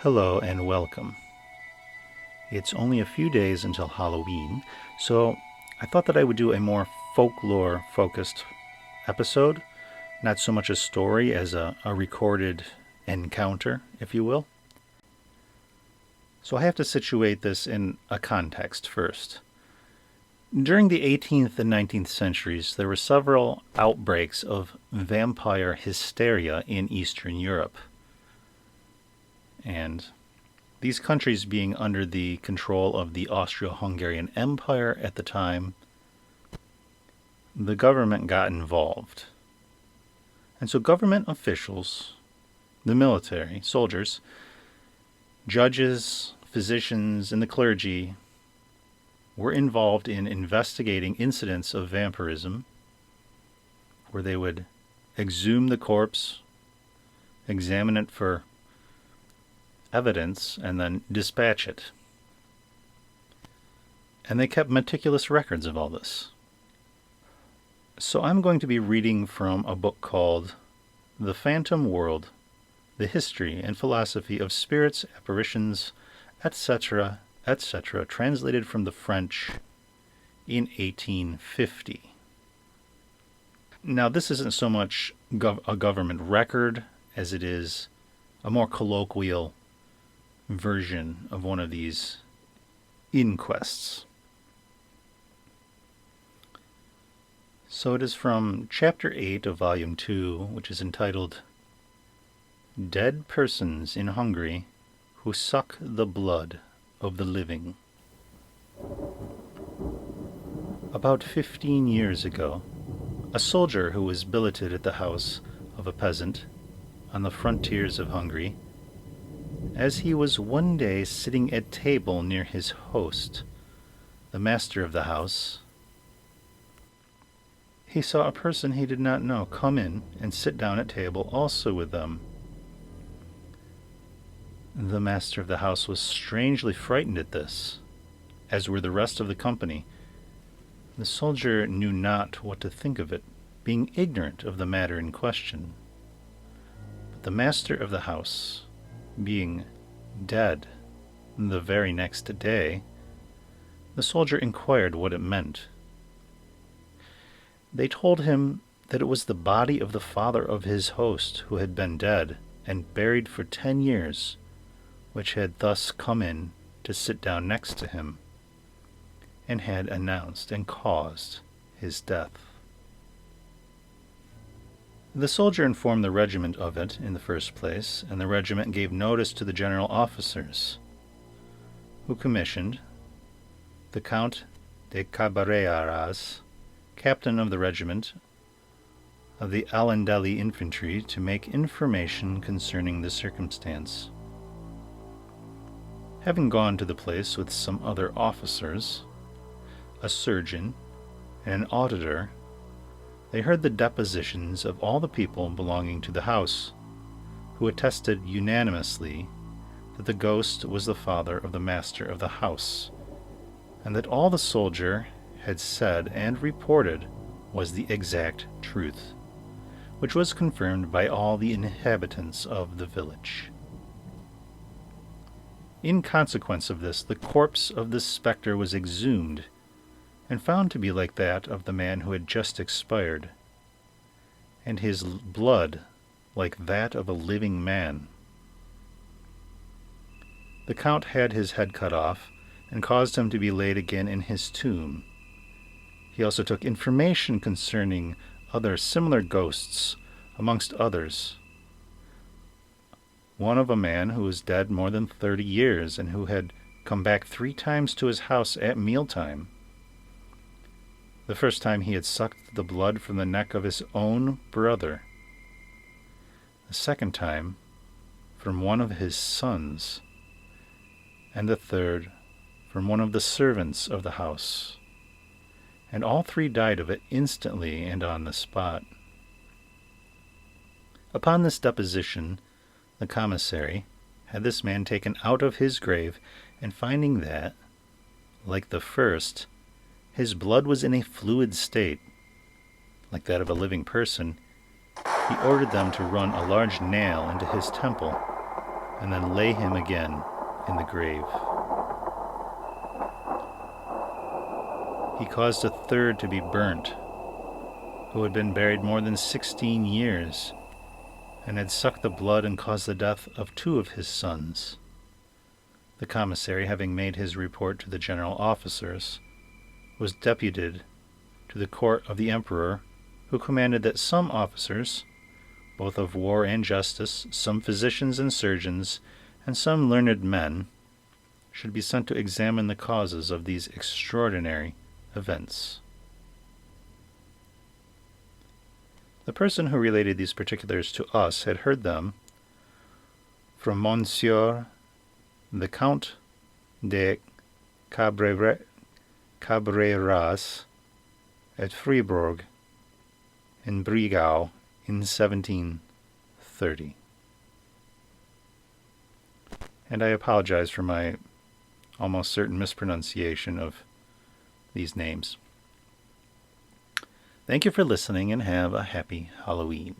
Hello and welcome. It's only a few days until Halloween, so I thought that I would do a more folklore-focused episode, not so much a story as a recorded encounter, if you will. So I have to situate this in a context first. During the 18th and 19th centuries, there were several outbreaks of vampire hysteria in Eastern Europe. And these countries being under the control of the Austro-Hungarian Empire at the time, the government got involved. And so government officials, the military, soldiers, judges, physicians, and the clergy were involved in investigating incidents of vampirism, where they would exhume the corpse, examine it for evidence, and then dispatch it. And they kept meticulous records of all this. So I'm going to be reading from a book called The Phantom World, The History and Philosophy of Spirits, Apparitions, etc., etc., translated from the French in 1850. Now, this isn't so much a government record as it is a more colloquial version of one of these inquests. So it is from Chapter 8 of Volume 2, which is entitled Dead Persons in Hungary Who Suck the Blood of the Living. About 15 years ago, a soldier who was billeted at the house of a peasant on the frontiers of Hungary, as he was one day sitting at table near his host, the master of the house, he saw a person he did not know come in and sit down at table also with them. The master of the house was strangely frightened at this, as were the rest of the company. The soldier knew not what to think of it, being ignorant of the matter in question. But the master of the house, being dead the very next day, the soldier inquired what it meant. They told him that it was the body of the father of his host, who had been dead and buried for 10 years, which had thus come in to sit down next to him, and had announced and caused his death. The soldier informed the regiment of it in the first place, and the regiment gave notice to the general officers, who commissioned the Count de Cabareiras, captain of the regiment of the Alandeli infantry, to make information concerning the circumstance. Having gone to the place with some other officers, a surgeon, and an auditor, they heard the depositions of all the people belonging to the house, who attested unanimously that the ghost was the father of the master of the house, and that all the soldier had said and reported was the exact truth, which was confirmed by all the inhabitants of the village. In consequence of this, the corpse of the spectre was exhumed, and found to be like that of the man who had just expired, and his blood like that of a living man. The Count had his head cut off, and caused him to be laid again in his tomb. He also took information concerning other similar ghosts, amongst others, one of a man who was dead more than 30 years, and who had come back 3 times to his house at mealtime. The first time he had sucked the blood from the neck of his own brother. The second time from one of his sons. And the third from one of the servants of the house. And all 3 died of it instantly and on the spot. Upon this deposition, the commissary had this man taken out of his grave, and finding that, like the first, his blood was in a fluid state, like that of a living person, he ordered them to run a large nail into his temple, and then lay him again in the grave. He caused a third to be burnt, who had been buried more than 16 years, and had sucked the blood and caused the death of 2 of his sons. The commissary, having made his report to the general officers, was deputed to the court of the emperor, who commanded that some officers, both of war and justice, some physicians and surgeons, and some learned men, should be sent to examine the causes of these extraordinary events. The person who related these particulars to us had heard them from Monsieur the Count de Cabreras at Fribourg in Brigau in 1730. And I apologize for my almost certain mispronunciation of these names. Thank you for listening, and have a happy Halloween.